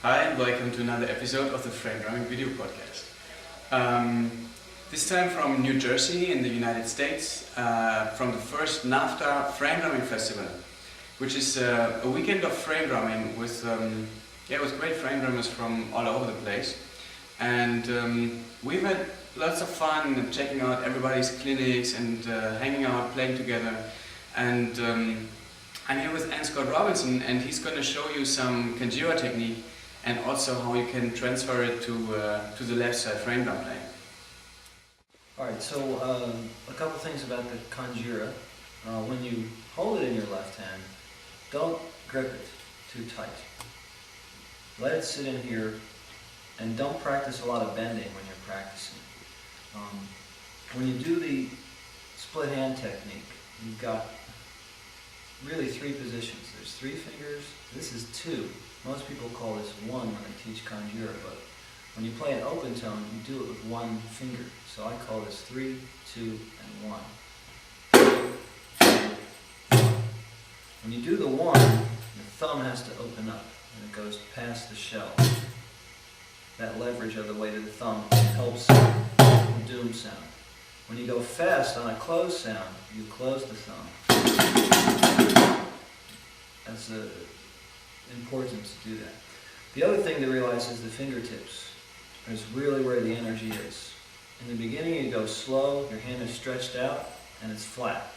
Hi and welcome to another episode of the Framedrumming video podcast. This time from New Jersey in the United States, from the first NAFTA Frame Drumming Festival, which is a weekend of frame drumming with great frame drummers from all over the place. And we've had lots of fun checking out everybody's clinics and hanging out, playing together. And I'm here with N.Scott and he's going to show you some Kanjira technique and also how you can transfer it to the left side frame drum playing. Alright, so a couple things about the Kanjira. When you hold it in your left hand, don't grip it too tight. Let it sit in here and don't practice a lot of bending when you're practicing. When you do the split hand technique, you've got really three positions. There's three fingers. This is two. Most people call this one when they teach Kanjira, but when you play an open tone, you do it with one finger. So I call this 3, 2, and 1. When you do the 1, the thumb has to open up, and it goes past the shell. That leverage of the weight of the thumb helps the doom sound. When you go fast on a closed sound, you close the thumb. That's important to do that. The other thing to realize is the fingertips. Is really where the energy is. In the beginning you go slow, your hand is stretched out, and it's flat.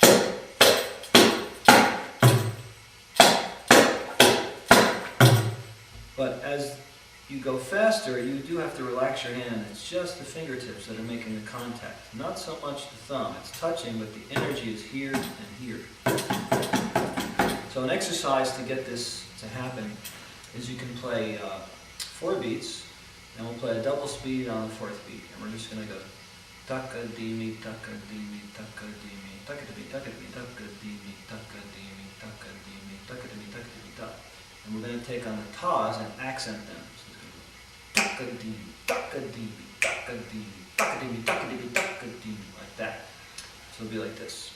But as you go faster, you do have to relax your hand. It's just the fingertips that are making the contact. Not so much the thumb. It's touching, but the energy is here and here. So an exercise to get this to happen is you can play 4 beats, and we'll play a double speed on the 4th beat. And we're just going to go taka-dee-me, taka-dee-me, taka-dee-me, taka-dee-me, taka-dee-me, taka-dee-me, taka-dee-me, taka-dee-me, taka-dee-me, taka-dee-me, taka. And we're going to take on the tas and accent them. So it's going to go taka-dee-me, taka-dee-me, taka-dee-me, taka-dee-me, taka-dee-me, taka-dee-me, like that. So it'll be like this.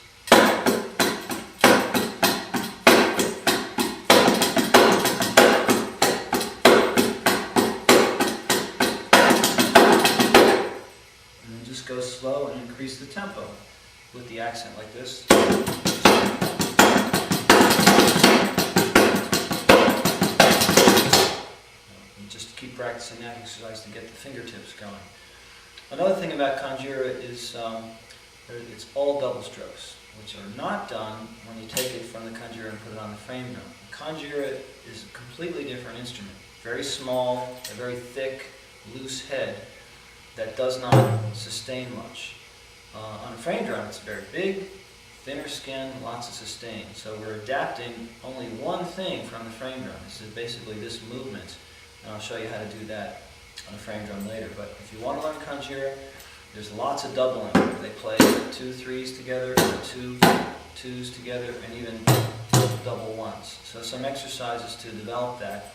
Go slow and increase the tempo with the accent like this. And just keep practicing that exercise to get the fingertips going. Another thing about Kanjira is it's all double strokes, which are not done when you take it from the Kanjira and put it on the frame drum. The Kanjira is a completely different instrument. Very small, a very thick, loose head that does not sustain much. On a frame drum, it's very big, thinner skin, lots of sustain. So we're adapting only one thing from the frame drum. This is basically this movement, and I'll show you how to do that on a frame drum later. But if you want to learn Kanjira, there's lots of doubling. They play 2 3s together, 2 2s together, and even double 1s. So some exercises to develop that.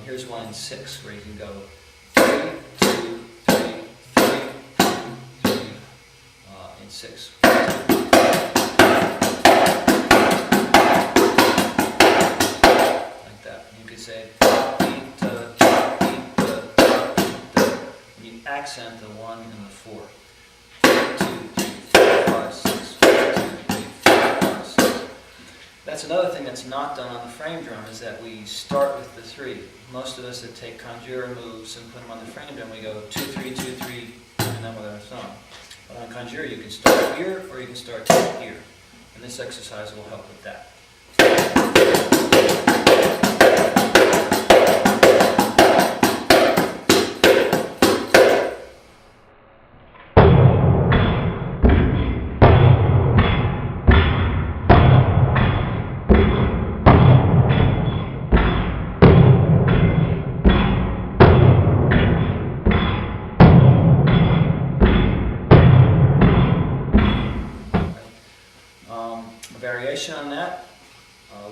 Here's one in 6 where you can go 3, 2, 3, 3, 2, 3, in 6. Like that. You could say and you accent the 1 and the 4. 2, 3, 4, 5, 6. 2, 3, 4, 5, 6. That's another thing that's not done on the frame drum, is that we start with the 3. Most of us that take Kanjira moves and put them on the frame drum, we go 2, 3, 2, 3, and then with our thumb. But on Kanjira, you can start here or you can start here. And this exercise will help with that. Variation on that,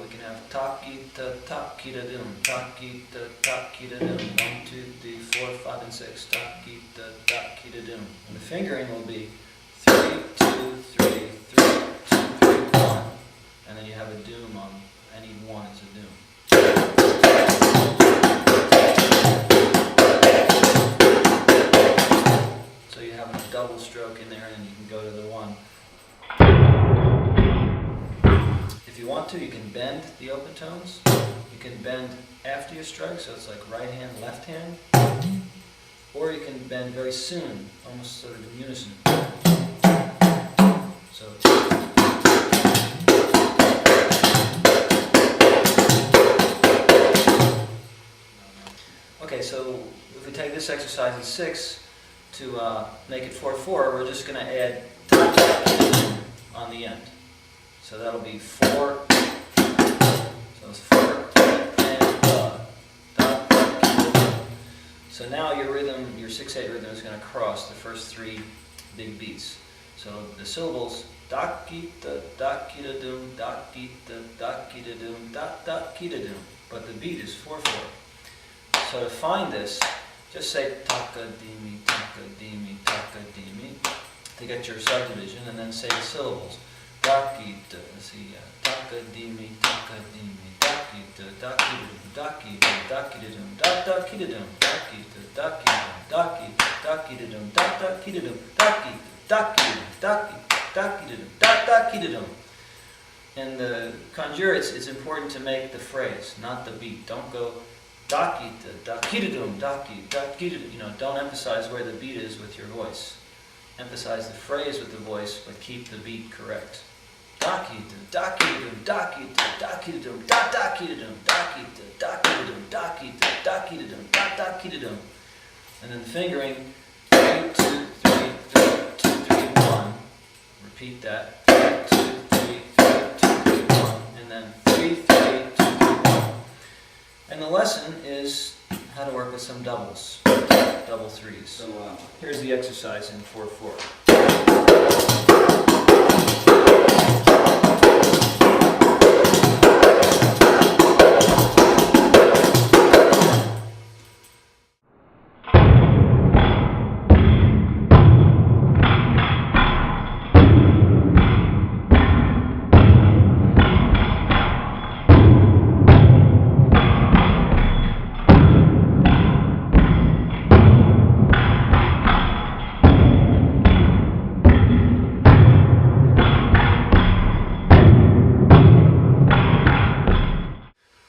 we can have takita takita dum, takita takita dum, 1, 2, 3, 4, 5, and 6, takita takita dum. And the fingering will be 3, 2, 3, 3, 2, 3, 1, and then you have a doom on any one is a doom. to your stroke, so it's like right hand, left hand. Or you can bend very soon, almost sort of in unison. So. Okay, so if we take this exercise in 6 to make it 4-4, we're just going to add on the end. So that'll be 4. So it's 4 and So now your rhythm, your 6/8 rhythm is going to cross the first 3 big beats. So the syllables da-ki-da, da-ki-da-dum, da-ki-da, da-ki-da-dum, da-da-ki-da-dum. But the beat is 4/4. So to find this, just say taka-dimi, taka-dimi, taka-dimi to get your subdivision, and then say the syllables. Da-ki-da, let's see, taka-dimi, taka-dimi, da-ki-da, da-ki-da-dum, da-ki-da, da-ki-da-dum, da-da-ki-da-dum, da-ki-da, da-ki-da, da-ki-da, da-ki-da-dum, da-da-ki-da-dum, da-ki-da, da-ki-da, da-ki-da, da-da-ki-da-dum. In the conjure, it's important to make the phrase, not the beat. Don't go daki da ki-da-dum, daki da ki-da-dum. You know, don't emphasize where the beat is with your voice. Emphasize the phrase with the voice, but keep the beat correct. Daki da ki-da-dum, daki da ki-da-dum, da ki-da-dum, daki da ki-da-dum, daki da ki-da-dum, da ki-da-dum. And then fingering 3, 2, 3, 3, 2, 3, 1. Repeat that. 3, 2, 3, 3, 2, 3, 1. And then 3, 3, 2, 3, 1. And the lesson is how to work with some doubles, double threes. So here's the exercise in 4/4.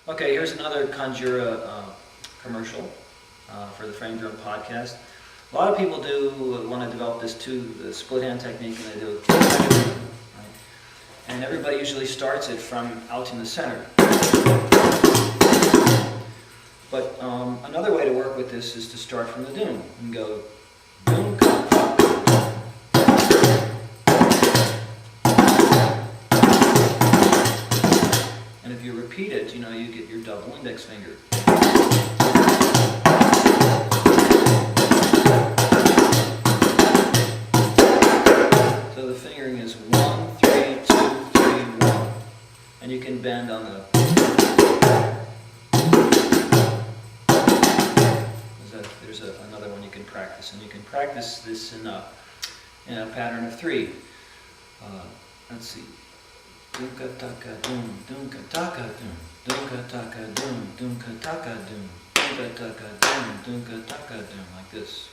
Okay, here's another Conjura commercial for the Frame Drum podcast. A lot of people want to develop this too, the split hand technique, and they do it. Right? And everybody usually starts it from out in the center. But another way to work with this is to start from the doom and go doom. And if you repeat it, you know, you get your double index finger. So the fingering is 1, 3, 2, 3, 1. And you can bend on the... There's another one you can practice. And you can practice this in a pattern of 3. Let's see. Dunka taka doom, dunka taka doom, dunka taka doom, dunka taka doom, dunka taka doom, dunka taka doom, like this.